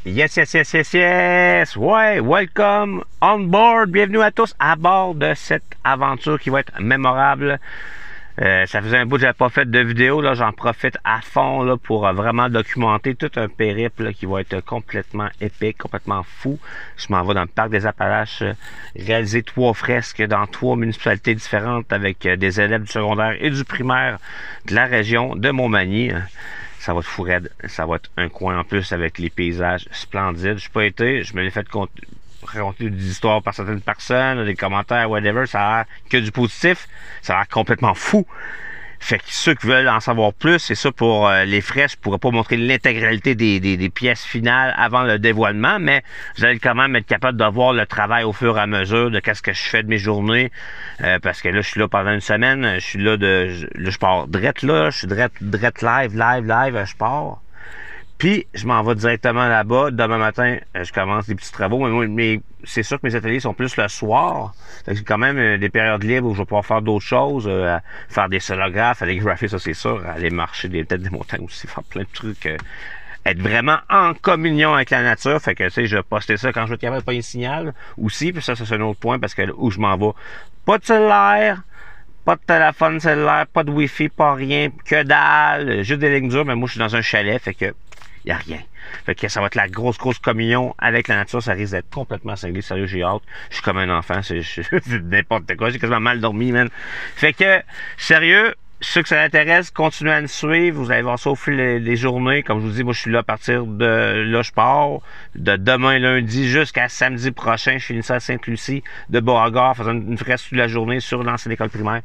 Yes, yes, yes, yes, yes! Ouais, welcome on board! Bienvenue à tous à bord de cette aventure qui va être mémorable. Ça faisait un bout que j'avais pas fait de vidéo, là, j'en profite à fond là, pour vraiment documenter tout un périple là, qui va être complètement épique, complètement fou. Je m'en vais dans le parc des Appalaches, réaliser 3 fresques dans 3 municipalités différentes avec des élèves du secondaire et du primaire de la région de Montmagny. Ça va être fou raide. Ça va être un coin en plus avec les paysages splendides. Je suis pas été, je me l'ai fait raconter des histoires par certaines personnes, des commentaires, whatever. Ça a l'air que du positif. Ça a l'air complètement fou. Fait que ceux qui veulent en savoir plus, c'est ça pour les frais. Je pourrais pas montrer l'intégralité des pièces finales avant le dévoilement, mais vous allez quand même être capable de voir le travail au fur et à mesure de qu'est-ce que je fais de mes journées. Parce que là, je suis là pendant une semaine. Je suis là là, je pars drette là. Je suis drette live, je pars. Puis, je m'en vais directement là-bas. Demain matin, je commence des petits travaux. Mais c'est sûr que mes ateliers sont plus le soir. J'ai quand même des périodes libres où je vais pouvoir faire d'autres choses. Faire des solographes, aller grapher, ça c'est sûr. Aller marcher des têtes des montagnes aussi, faire plein de trucs. Être vraiment en communion avec la nature. Fait que, tu sais, je vais poster ça quand je vais être capable de pas un signal aussi. Puis ça, c'est un autre point parce que où je m'en vais. Pas de cellulaire. Pas de téléphone cellulaire, pas de wifi, pas rien, que dalle, juste des lignes dures, mais moi je suis dans un chalet, fait que y a rien. Fait que ça va être la grosse communion avec la nature, ça risque d'être complètement cinglé, sérieux, j'ai hâte. Je suis comme un enfant, c'est n'importe quoi, j'ai quasiment mal dormi, man. Fait que, sérieux, ceux que ça intéresse, continuez à nous suivre. Vous allez voir ça au fil des journées. Comme je vous dis, moi, je suis là à partir de là, je pars. De demain lundi jusqu'à samedi prochain. Je finis ça à Sainte-Lucie de Beauregard, faisant une fresque toute la journée sur l'ancienne école primaire.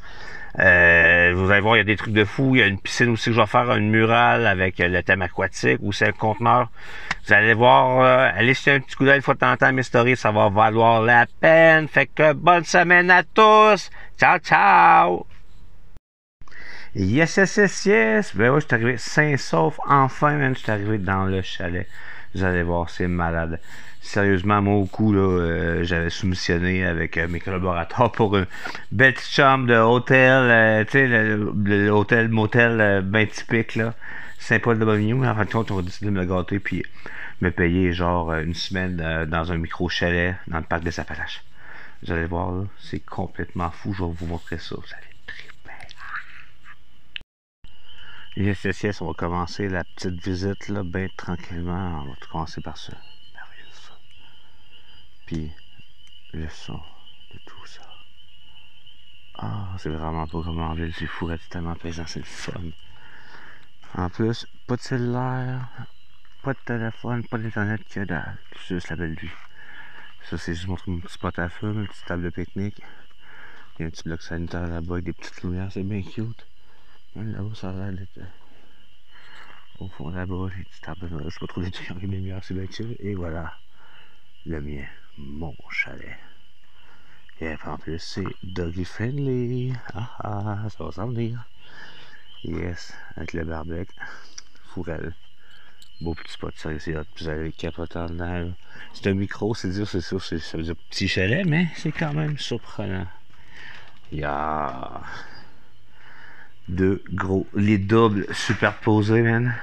Vous allez voir, il y a des trucs de fou. Il y a une piscine aussi que je vais faire, une murale avec le thème aquatique ou c'est un conteneur. Vous allez voir, allez jeter un petit coup d'œil une fois de temps en temps à mes stories, ça va valoir la peine. Fait que bonne semaine à tous. Ciao, ciao! Yes, yes, yes, yes! Ben ouais, je suis arrivé sain sauf. Enfin, man, je suis arrivé dans le chalet. Vous allez voir, c'est malade. Sérieusement, moi, au coup, là, j'avais soumissionné avec mes collaborateurs pour une belle petite chambre de hôtel, tu sais, l'hôtel, motel bien typique, là. Saint-Paul de Bobigny. Mais en fin de compte, on va décider de me gâter puis me payer, genre, une semaine dans un micro-chalet dans le parc des Appalaches. Vous allez voir, là, c'est complètement fou. Je vais vous montrer ça. Vous allez triper. Yes, yes, yes, on va commencer la petite visite, là, bien tranquillement. On va commencer par ça. Merveilleux ça. Puis, le son de tout ça. Ah, c'est vraiment pas comme en ville, c'est fou, c'est tellement plaisant, c'est le fun. En plus, pas de cellulaire, pas de téléphone, pas d'internet, que dalle. C'est juste la belle vie. Ça, c'est juste montrer mon petit spot à feu, une petite table de pique-nique. Il y a un petit bloc sanitaire là-bas avec des petites lumières, c'est bien cute. Là-bas, ça a l'air d'être... Au fond là-bas, les petites tables, je sais pas trop les trucs avec les lumières, c'est bien cute. Et voilà, le mien, mon chalet. Et en plus, c'est doggy friendly. Ah ah, ça va s'en venir. Yes, avec le barbecue. Fourelle. Beau petit spot, sérieux, c'est hot. Vous avez capoté en dedans. C'est un micro, c'est dire, c'est sûr, ça veut dire petit chalet, mais c'est quand même surprenant. Il y a deux gros lits doubles superposés, man.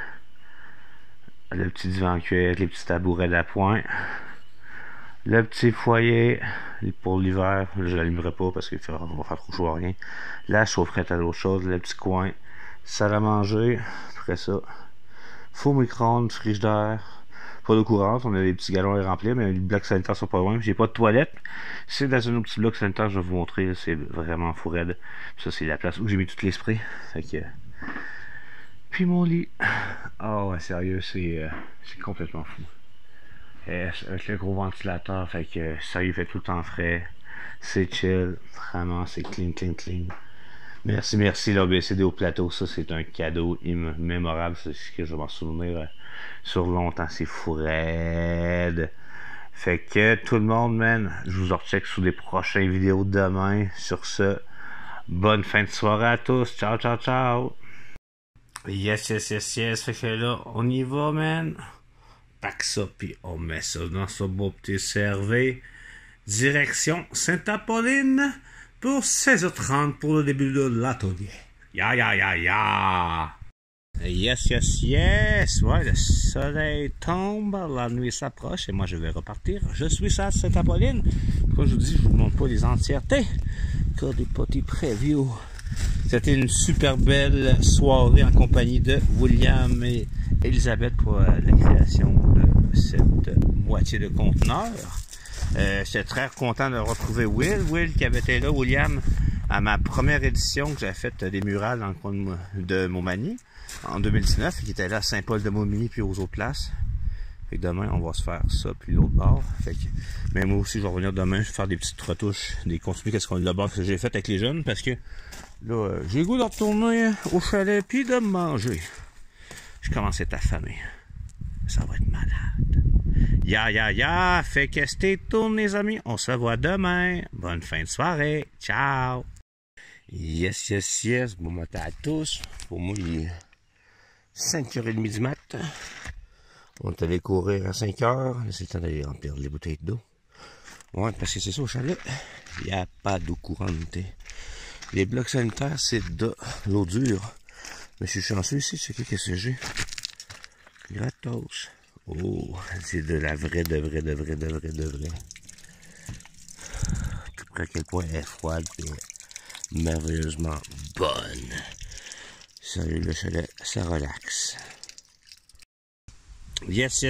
Le petit divan cuir avec les petits tabourets d'appoint. Le petit foyer pour l'hiver, je l'allumerai pas parce qu'il va faire trop chaud à rien. La chaufferette à l'autre chose, le petit coin, salle à manger, après ça, four micro-ondes, frigidaire, pas d'eau courante, on a des petits galons à remplir, mais les blocs sanitaires sont pas loin, j'ai pas de toilette. C'est dans un autre petit bloc sanitaire, je vais vous montrer, c'est vraiment fou raide. Ça c'est la place où j'ai mis tous les sprays. Fait que... Puis mon lit. Oh ouais, sérieux, c'est complètement fou. Avec le gros ventilateur, fait que ça il fait tout le temps frais. C'est chill, vraiment, c'est clean. Merci l'ABCD au plateau, ça c'est un cadeau mémorable, c'est ce que je vais m'en souvenir sur longtemps, c'est fou raide. Fait que tout le monde, man, je vous recheck sous des prochaines vidéos demain. Sur ce, bonne fin de soirée à tous, ciao ciao ciao. Yes, fait que là, on y va, man. Pack ça, puis on met ça dans ce beau petit cervé. Direction Sainte-Apolline pour 16h30 pour le début de l'atelier. Ya. Yes, yes, yes! Ouais, le soleil tombe, la nuit s'approche et moi je vais repartir. Je suis à Sainte-Apolline. Comme je vous dis, je vous montre pas les entièretés. Que des petits previews. C'était une super belle soirée en compagnie de William et Elisabeth pour la création de cette moitié de conteneur. J'étais très content de retrouver Will qui avait été là, William, à ma première édition que j'avais faite des murales dans le coin de Montmagny en 2019, qui était là à Saint-Paul-de-Montmagny puis aux autres places. Fait que demain, on va se faire ça puis l'autre bord. Fait que, mais moi aussi, je vais revenir demain, je vais faire des petites retouches, des contenus qu'est-ce qu'on là-bas que j'ai fait avec les jeunes, parce que là, j'ai le goût de retourner au chalet puis de manger. Je commence à être affamé. Ça va être malade. Ya! Fait que stay tuned, les amis. On se voit demain. Bonne fin de soirée. Ciao! Yes. Bon matin à tous. Pour moi, il est 5h30 du matin. On est allé courir à 5h. C'est le temps d'aller remplir les bouteilles d'eau. Ouais, parce que c'est ça au chalet. Il n'y a pas d'eau courante. Les blocs sanitaires, c'est de l'eau dure. Mais je suis chanceux ici. Tu sais qu'est-ce que j'ai? Gratos. Oh, c'est de la vraie. Tout près à quel point elle est froide et merveilleusement bonne. Sérieux, le chalet, ça relaxe. Yes.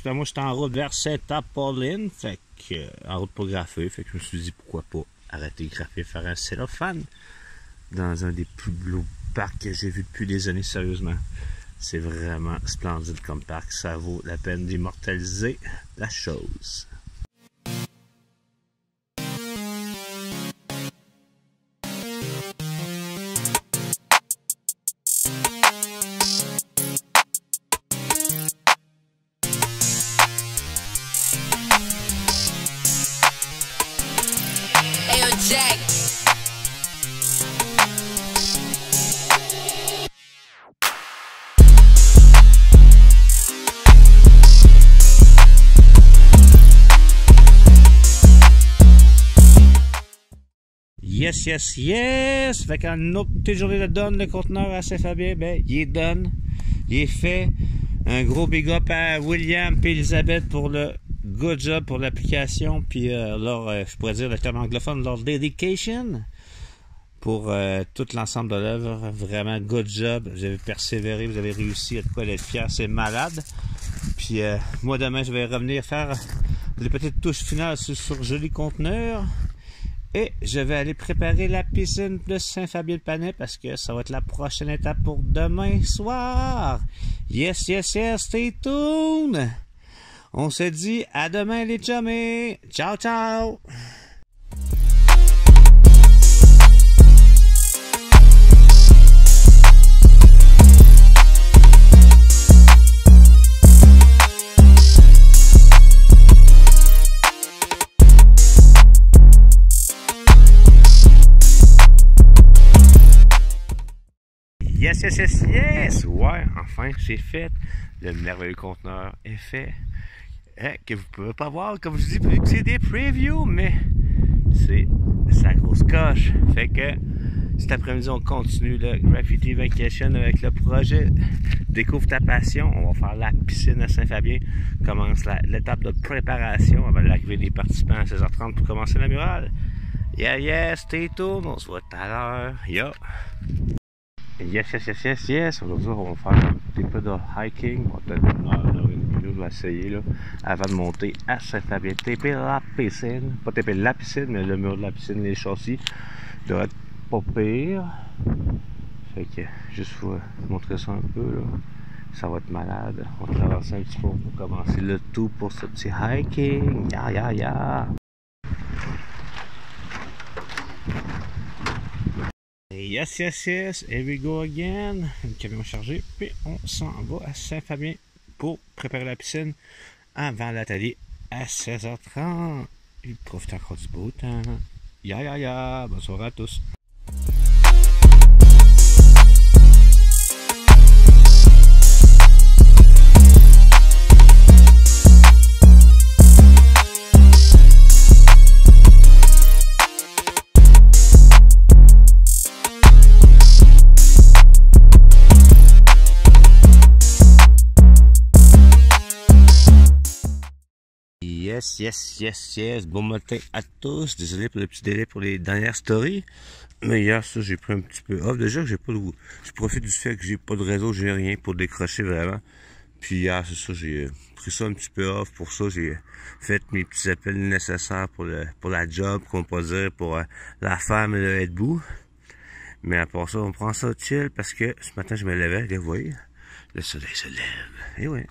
Ben moi, j'étais en route vers Sainte-Apolline. Fait que, en route pour graffer. Fait que je me suis dit, pourquoi pas arrêter de graffer, faire un cellophane dans un des plus beaux parcs que j'ai vu depuis des années, sérieusement. C'est vraiment splendide comme parc. Ça vaut la peine d'immortaliser la chose. Jack. Yes! Fait qu'une autre petite journée de donne, le conteneur à Saint-Fabien, ben, il est done. Il est fait. Un gros big up à William et Elisabeth pour le good job pour l'application. Puis je pourrais dire le terme anglophone, leur dedication pour tout l'ensemble de l'œuvre. Vraiment good job. Vous avez persévéré, vous avez réussi à de quoi être fier. C'est malade. Puis moi demain, je vais revenir faire des petites touches finales sur joli conteneur. Et je vais aller préparer la piscine de Saint-Fabien-de-Panay parce que ça va être la prochaine étape pour demain soir. Yes, stay tuned. On se dit à demain les chummies. Ciao! Yes! Ouais, enfin, c'est fait. Le merveilleux conteneur est fait. Que vous pouvez pas voir, comme je dis, c'est des previews, mais c'est sa grosse coche. Fait que cet après-midi, on continue le Graffiti Vacation avec le projet Découvre ta passion. On va faire la piscine à Saint-Fabien. Commence l'étape de préparation avant l'arrivée des participants à 16h30 pour commencer la murale. Stay tuned. On se voit tout à l'heure. Yes. Aujourd'hui, on va faire un petit peu de hiking. On va peut-être une vidéo de essayer là, avant de monter à Saint-Fabien. Taper la piscine. Pas taper la piscine, mais le mur de la piscine, les châssis. Devrait être pas pire. Fait que, juste pour vous montrer ça un peu là. Ça va être malade. On va traverser un petit peu pour commencer le tout pour ce petit hiking. Ya. Yes, here we go again. Le camion chargé, puis on s'en va à Saint-Fabien pour préparer la piscine avant l'atelier à 16h30. Il profite encore du beau temps. Ya. Bonne soirée à tous. Yes, yes, yes, yes. Bon matin à tous. Désolé pour le petit délai pour les dernières stories. Mais hier, ça, j'ai pris un petit peu off. Déjà que j'ai pas de... Je profite du fait que j'ai pas de réseau, j'ai rien pour décrocher vraiment. Puis hier, c'est ça, j'ai pris ça un petit peu off. Pour ça, j'ai fait mes petits appels nécessaires pour la job, qu'on peut dire, pour la femme et le debout. Mais à part ça, on prend ça chill parce que ce matin, je me levais, vous voyez, le soleil se lève. Et ouais.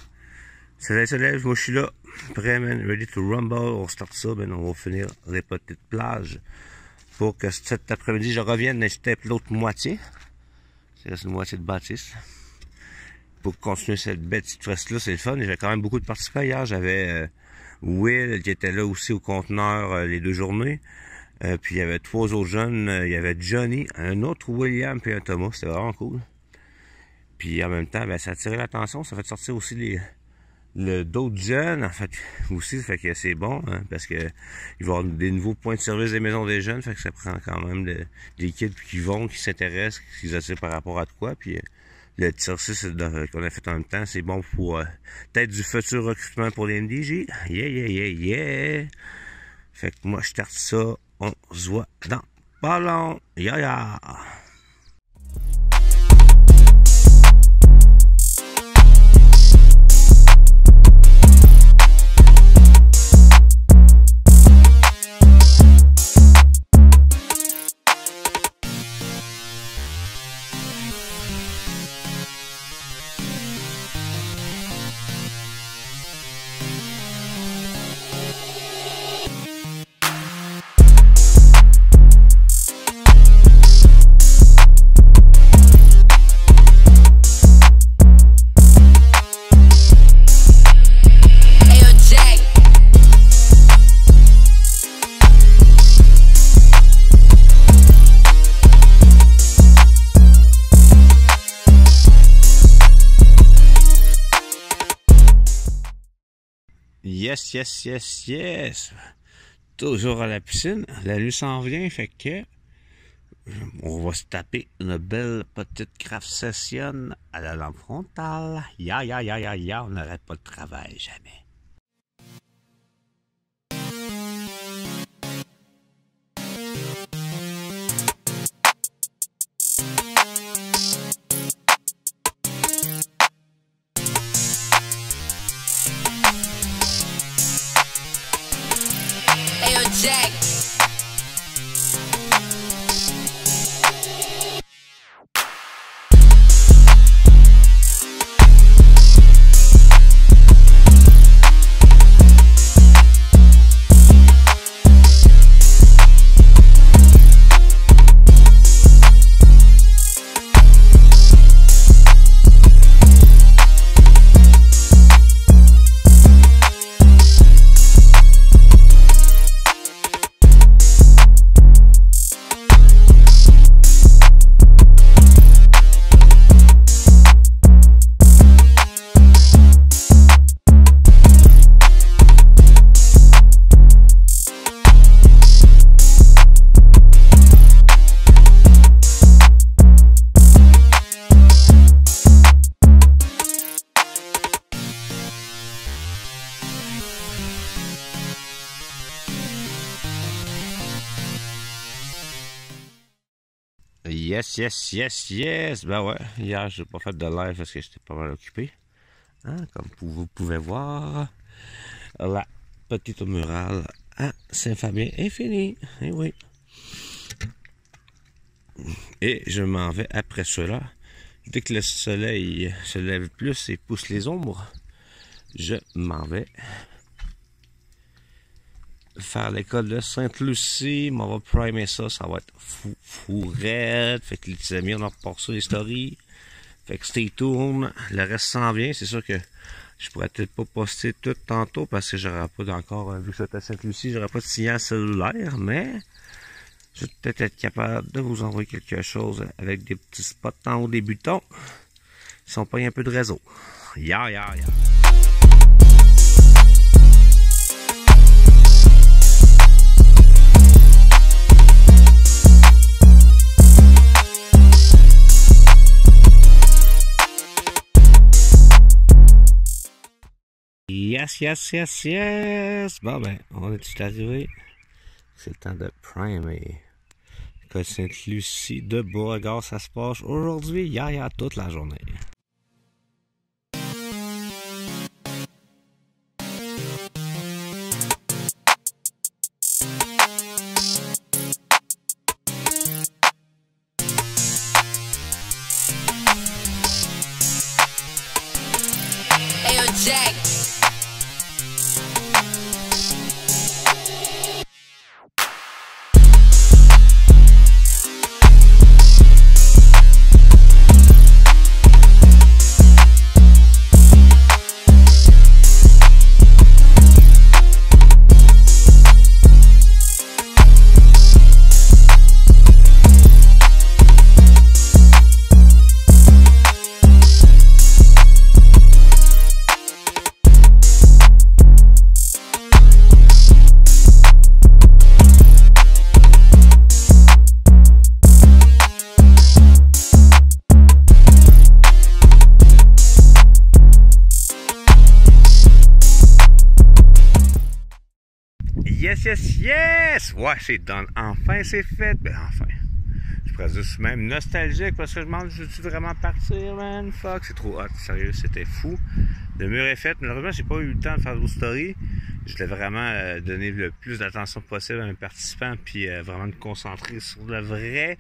Le soleil se lève, moi je suis là, prêt, man, ready to rumble. On start ça, ben on va finir les petites plages pour que cet après-midi, je revienne et je tape l'autre moitié. C'est une moitié de bâtisse. Pour continuer cette belle petite fresque-là, c'est le fun. J'avais quand même beaucoup de participants hier. J'avais Will qui était là aussi au conteneur les 2 journées. Puis il y avait 3 autres jeunes. Il y avait Johnny, un autre William puis un Thomas. C'était vraiment cool. Puis en même temps, ben, ça a attiré l'attention. Ça fait sortir aussi d'autres jeunes. En fait, aussi, ça fait que c'est bon. Hein, parce que il va y avoir des nouveaux points de service des maisons des jeunes. Fait que ça prend quand même des kids qui vont, qui s'intéressent, qui s'attirent par rapport à quoi. Puis le exercice qu'on a fait en même temps, c'est bon pour peut-être du futur recrutement pour les MDJ. Yeah, yeah, yeah, yeah. Fait que moi, je starte ça. On se voit dans pas long. Ya, ya. Yes, yes, yes, yes. Toujours à la piscine. La nuit s'en vient, fait que on va se taper une belle petite craft session à la lampe frontale. Ya, ya, ya, ya, ya. On n'arrête pas de travail, jamais. Jack. Yes, yes, yes, yes. Ben ouais, hier, j'ai pas fait de live parce que j'étais pas mal occupé. Hein, comme vous pouvez voir, la petite murale à Saint-Fabien est finie. Eh oui. Et je m'en vais après cela. Dès que le soleil se lève plus et pousse les ombres, je m'en vais faire l'école de Sainte-Lucie. On va primer ça, ça va être fourette. Fait que les petits amis, on en repart sur les stories. Fait que stay tuned. Le reste s'en vient. C'est sûr que je pourrais peut-être pas poster tout tantôt parce que j'aurais pas encore, vu que c'est à Sainte-Lucie, j'aurais pas de signal cellulaire, mais je vais peut-être être capable de vous envoyer quelque chose avec des petits spots en haut des butons. Ils sont pas un peu de réseau. Ya, ya, ya. Yes, Yes. Bon, ben, on est tout arrivé. C'est le temps de primer. École Sainte-Lucie de Beauregard, ça se passe aujourd'hui, hier, toute la journée. Jack. Yes! Ouais, c'est done. Enfin, c'est fait. Ben, enfin. Je pourrais juste même nostalgique parce que je me demande, je veux-tu vraiment partir, man? Fuck, c'est trop hot. Sérieux, c'était fou. Le mur est fait. Malheureusement, j'ai pas eu le temps de faire vos stories. Je voulais vraiment donner le plus d'attention possible à mes participants puis vraiment me concentrer sur le vrai.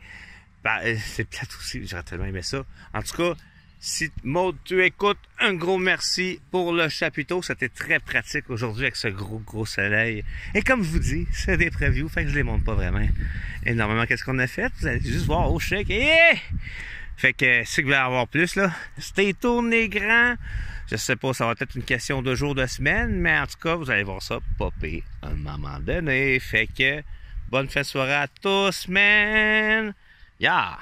Ben, c'est plate aussi. J'aurais tellement aimé ça. En tout cas, si Maud, tu écoutes, un gros merci pour le chapiteau. C'était très pratique aujourd'hui avec ce gros soleil. Et comme je vous dis, c'est des previews, fait que je les montre pas vraiment. Et normalement, qu'est-ce qu'on a fait? Vous allez juste voir au chèque. Fait que si vous voulez avoir plus, là, stay tuned les grands. Je sais pas, ça va être une question de jours, de semaines, mais en tout cas, vous allez voir ça popper à un moment donné. Fait que, bonne fête soirée à tous, man! Yeah!